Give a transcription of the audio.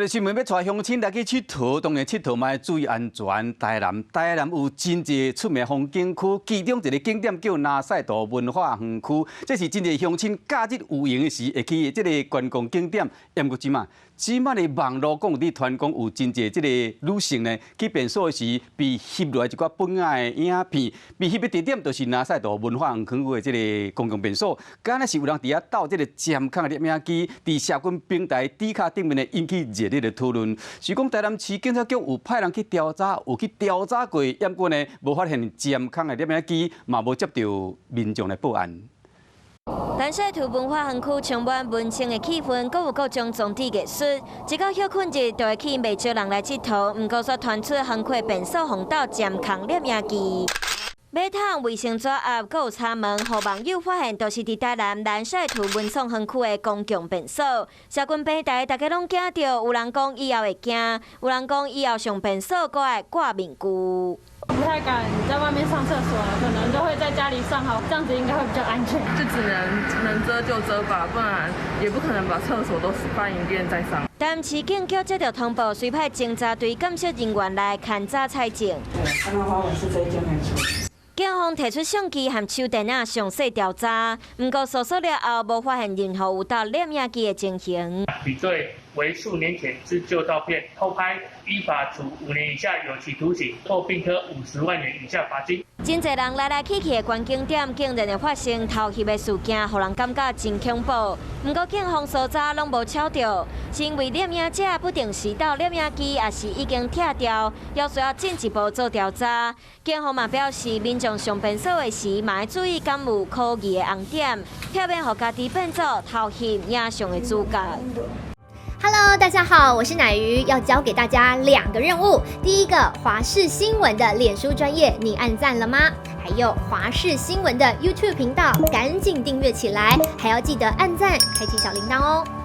日新闻要带乡亲来去佚佗，当然佚佗嘛要注意安全。台南有真侪出名风景区，其中一个景点叫南赛道文化园区，这是真侪乡亲假日有闲时会去的这个观光景点。不过即马的网络讲伫传讲有真侪这个女性呢，去变数时被翕落来一寡本爱的影片，被翕的地点就是南赛道文化园区的这个公共变数。敢若是有人伫遐斗这个监控的摄影机，伫社群平台底卡顶面呢引起热烈的讨论。是讲台南市警察局有派人去调查，有去调查过，不过呢无发现监控的摄影机，嘛无接到民众来报案。南赛图文化园区充满温情的气氛，阁有各种装置艺术。一到休困日，就会去袂少人来佚佗。不过却传出横跨变数红道监控摄影机。马桶、卫生纸盒，阁有插门，互网友发现，都是伫台南南赛图文创园区的公共便所。社群平台大家拢惊到，有人讲以后会惊，有人讲以后上便所阁爱挂面具。不太敢在外面上厕所了，可能都会在家里上好，这样子应该会比较安全。就只能遮就遮吧，不然也不可能把厕所都翻一遍再上。台南市警局接到通报，随派警察队监视人员来勘查采证。看到花纹是这一间没错。警方提出相机和手电仔详细调查，不过搜索了后，无发现任何有盗摄影机的情形。比罪为数年前自旧照片偷拍，依法处5年以下有期徒刑或并科50万元以下罚金。真侪人来来去去的观景点，竟然会发生偷翕的事件，让人感觉真恐怖。不过警方搜查拢无抄到，是因为摄影者不定时盗摄影机，也是已经拆掉，要需要进一步做调查。警方嘛表示，民众上便所的时，嘛要注意敢有可疑的红点，避免互家己变做偷翕影像的主角。Hello， 大家好，我是乃瑜，要教给大家2个任务。第一个，华视新闻的脸书专页，你按赞了吗？还有华视新闻的 YouTube 频道，赶紧订阅起来，还要记得按赞，开启小铃铛哦。